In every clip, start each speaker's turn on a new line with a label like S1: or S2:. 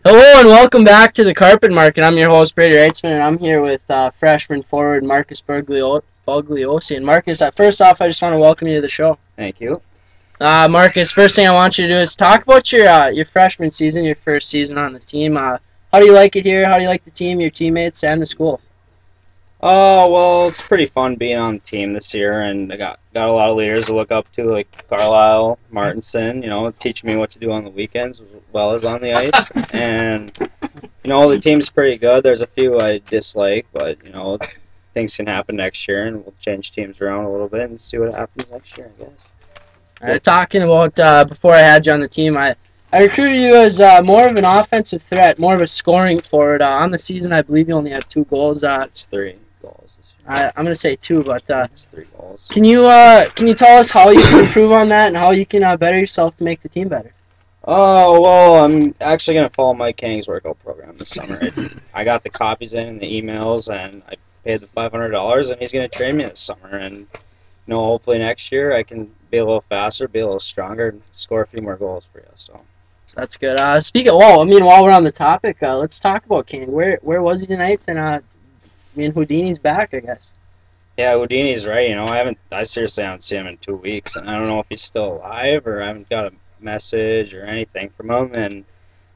S1: Hello and welcome back to the Carpet Market. I'm your host, Brady Reitzman, and I'm here with freshman forward Marcus Bugliosi. And Marcus, first off, I just want to welcome you to the show.
S2: Thank you.
S1: Marcus, first thing I want you to do is talk about your freshman season, your first season on the team. How do you like it here? How do you like the team, your teammates, and the school?
S2: Well, it's pretty fun being on the team this year, and I got a lot of leaders to look up to, like Carlisle, Martinson. Teaching me what to do on the weekends as well as on the ice. And the team's pretty good. There's a few I dislike, but things can happen next year, and we'll change teams around a little bit and see what happens next year, I guess.
S1: Talking about before I had you on the team, I recruited you as more of an offensive threat, more of a scoring forward. On the season, I believe you only have 2 goals.
S2: It's 3 goals this year.
S1: I'm going to say 2, but
S2: it's 3 goals.
S1: Can you tell us how you can improve on that and how you can better yourself to make the team better?
S2: Oh, well, I'm actually going to follow Mike Kang's workout program this summer. I got the copies in and the emails, and I paid the $500, and he's going to train me this summer. And, hopefully next year I can be a little faster, be a little stronger, and score a few more goals for you. So
S1: that's good. While we're on the topic, let's talk about Kang. Where was he tonight? And Houdini's back, I guess.
S2: Yeah, Houdini's right. I seriously haven't seen him in 2 weeks, and I don't know if he's still alive or I haven't got a message or anything from him. And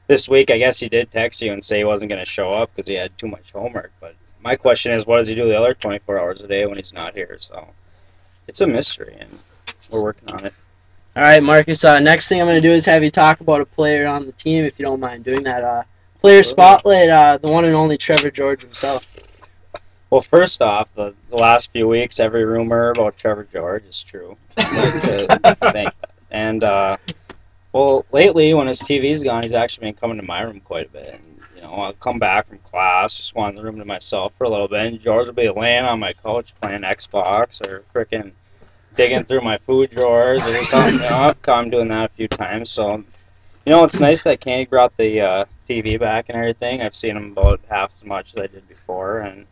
S2: this week, I guess he did text you and say he wasn't going to show up because he had too much homework. But my question is, what does he do the other 24 hours a day when he's not here? So it's a mystery, and we're working on it.
S1: All right, Marcus. Next thing I'm going to do is have you talk about a player on the team, if you don't mind doing that. Player spotlight, the one and only Trevor George himself.
S2: Well, first off, the last few weeks, every rumor about Trevor George is true. And well, lately, when his TV's gone, he's actually been coming to my room quite a bit. And, I'll come back from class, just want the room to myself for a little bit, and George will be laying on my couch playing Xbox or frickin' digging through my food drawers or something. I've caught him doing that a few times. So, it's nice that Candy brought the TV back and everything. I've seen him about half as much as I did before, and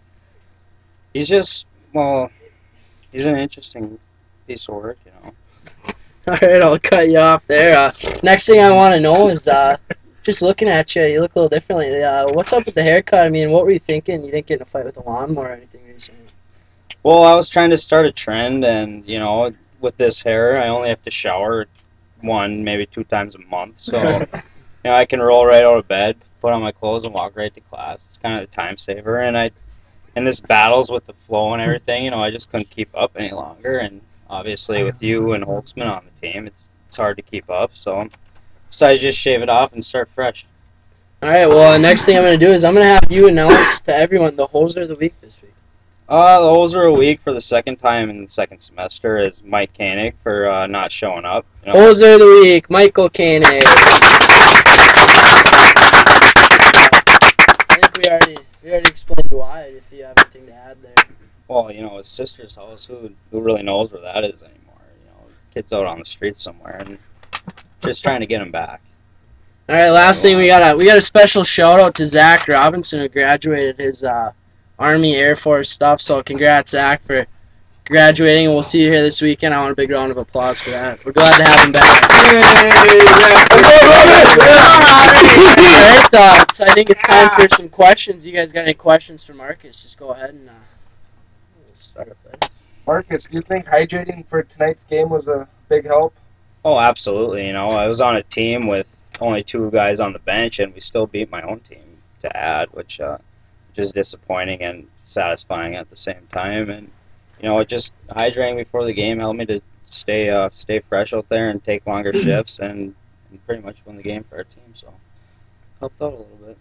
S2: he's just, well, he's an interesting piece of work,
S1: All right, I'll cut you off there. Next thing I want to know is, just looking at you, you look a little differently. What's up with the haircut? What were you thinking? You didn't get in a fight with a lawnmower or anything recently?
S2: Well, I was trying to start a trend, and, with this hair, I only have to shower 1, maybe 2 times a month. So, I can roll right out of bed, put on my clothes, and walk right to class. It's kind of a time saver, and this battles with the flow and everything, I just couldn't keep up any longer. And obviously, with you and Holtzman on the team, it's hard to keep up. So I just shave it off and start fresh.
S1: All right. Well, the next thing I'm going to do is I'm going to have you announce to everyone the Hoser of the Week this week.
S2: The Hoser of the Week for the second time in the second semester is Mike Koenig for not showing up.
S1: Hoser of the Week, Michael Koenig. I think we already explained why. If you have anything to add there.
S2: Well, his sister's house. Who really knows where that is anymore? The kid's out on the street somewhere, and just trying to get him back.
S1: All right, last thing we got a special shout out to Zach Robinson, who graduated his Army Air Force stuff. So congrats, Zach, for graduating. We'll see you here this weekend. I want a big round of applause for that. We're glad to have him back. All right, so I think it's time for some questions. You guys got any questions for Marcus? Just go ahead and start up there.
S3: Marcus, do you think hydrating for tonight's game was a big help?
S2: Oh, absolutely. I was on a team with only 2 guys on the bench, and we still beat my own team to add, which is disappointing and satisfying at the same time. And just hydrating before the game helped me to stay fresh out there and take longer shifts and pretty much win the game for our team. So helped out a little bit.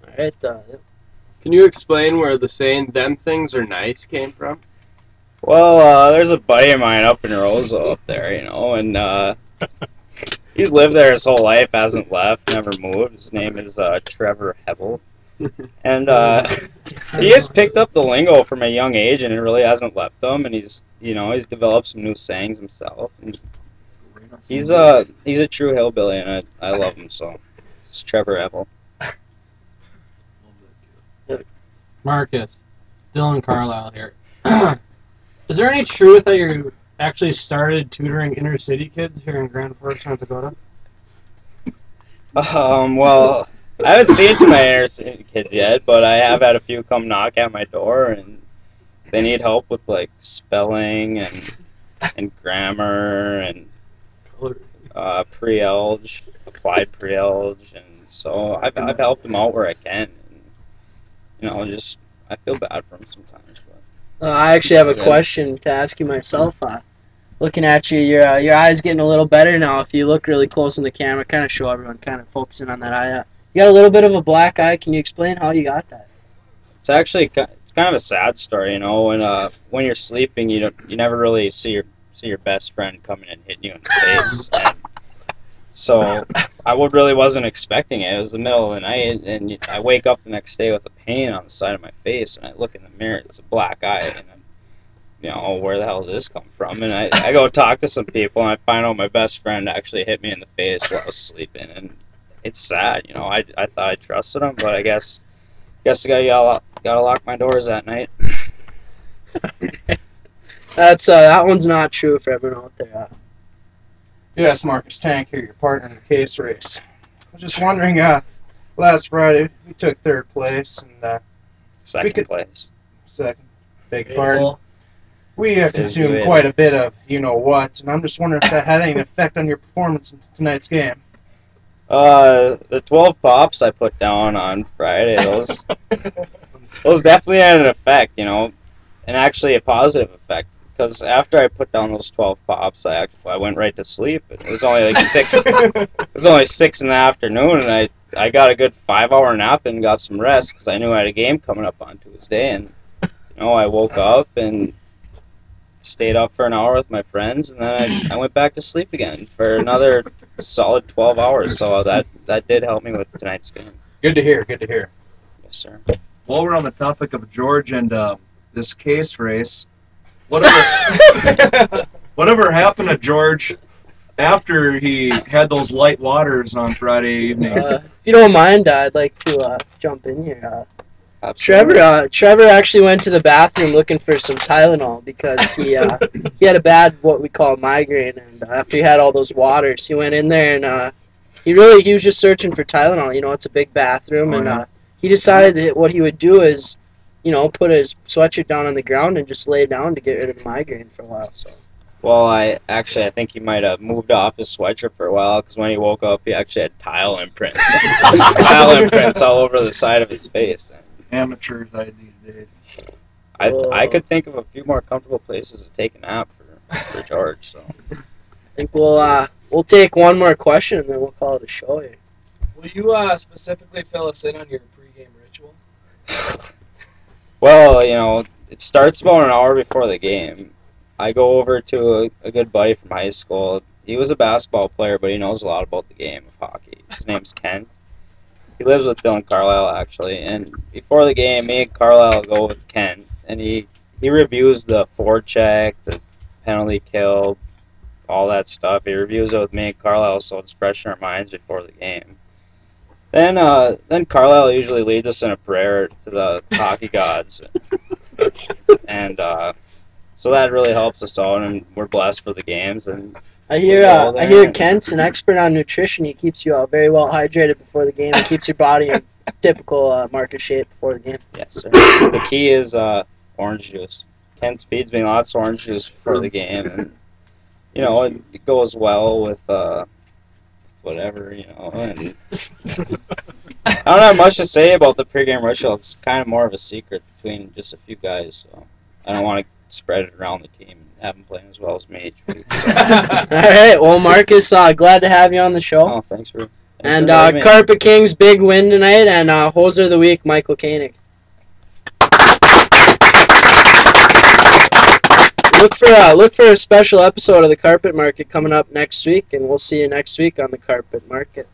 S1: All right.
S3: Can you explain where the saying "them things are nice" came from?
S2: Well, there's a buddy of mine up in Roseville up there, and he's lived there his whole life, hasn't left, never moved. His name is Trevor Hebel. And he just picked up the lingo from a young age, and it really hasn't left him. And he's developed some new sayings himself. And he's a true hillbilly, and I love him so. It's Trevor Hebel.
S4: Marcus, Dylan Carlisle here. Is there any truth that you actually started tutoring inner city kids here in Grand Forks, North Dakota?
S2: Well, I haven't seen too many inner city kids yet, but I have had a few come knock at my door, and they need help with like spelling and grammar and pre-elge, applied pre-elge, and so I've helped them out where I can. And, just I feel bad for them sometimes. But
S1: I actually have a question to ask you myself. Looking at you, your eye's getting a little better now. If you look really close in the camera, kind of show everyone, kind of focusing on that eye. You got a little bit of a black eye. Can you explain how you got that?
S2: it's actually kind of a sad story, when you're sleeping, you never really see your best friend coming and hitting you in the face. And so I really wasn't expecting it. It was the middle of the night, and I wake up the next day with a pain on the side of my face, and I look in the mirror, it's a black eye, and where the hell did this come from? And I go talk to some people, and I find out my best friend actually hit me in the face while I was sleeping, and it's sad. I thought I trusted him, but I guess I gotta lock my doors that night.
S1: That's that one's not true for everyone out there.
S5: Yes, Marcus Tank here, your partner in the case race. I was just wondering, last Friday we took third place and
S2: Second place.
S5: second, beg pardon. We consumed quite a bit of you-know-what, and I'm just wondering if that had any effect on your performance in tonight's game.
S2: The 12 pops I put down on Friday, those definitely had an effect, and actually a positive effect. Because after I put down those 12 pops, I went right to sleep. It was only like 6. It was only 6 in the afternoon, and I got a good 5-hour nap and got some rest because I knew I had a game coming up on Tuesday. And I woke up and stayed up for an hour with my friends, and then I went back to sleep again for another solid 12 hours. So that did help me with tonight's game.
S5: Good to hear. Good to hear.
S2: Yes, sir.
S6: While we're on the topic of George and this case race, whatever happened to George after he had those light waters on Friday evening?
S1: If you don't mind, I'd like to jump in here.
S2: Absolutely.
S1: Trevor actually went to the bathroom looking for some Tylenol because he had a bad what we call migraine, and after he had all those waters, he went in there and he was just searching for Tylenol. It's a big bathroom, and he decided that what he would do is, put his sweatshirt down on the ground and just lay down to get rid of the migraine for a while. So.
S2: Well, I think he might have moved off his sweatshirt for a while because when he woke up, he actually had tile imprints all over the side of his face.
S6: Amateurs these days.
S2: I could think of a few more comfortable places to take a nap for George. So
S1: I think we'll take one more question and then we'll call it a show here.
S7: Will you specifically fill us in on your pregame ritual?
S2: Well, it starts about an hour before the game. I go over to a good buddy from high school. He was a basketball player, but he knows a lot about the game of hockey. His name's Kent. He lives with Dylan Carlisle, actually. And before the game, me and Carlisle go with Kent, and he reviews the forecheck, the penalty kill, all that stuff. He reviews it with me and Carlisle, so it's fresh in our minds before the game. Then Carlisle usually leads us in a prayer to the hockey gods, and so that really helps us out, and we're blessed for the games. And
S1: I hear Kent's an expert on nutrition. He keeps you very well hydrated before the game and keeps your body in typical Marcus shape before the game.
S2: Yes, sir. The key is orange juice. Kent feeds me lots of orange juice before the game, and it goes well with whatever, and I don't have much to say about the pregame ritual. It's kind of more of a secret between just a few guys, so I don't want to spread it around the team and have them playing as well as me each week. So.
S1: All right, well, Marcus, glad to have you on the show.
S2: Oh, thanks for
S1: and Carpet Kings, big win tonight, and Hoser of the Week, Michael Koenig. Look for a special episode of the Carpet Market coming up next week, and we'll see you next week on the Carpet Market.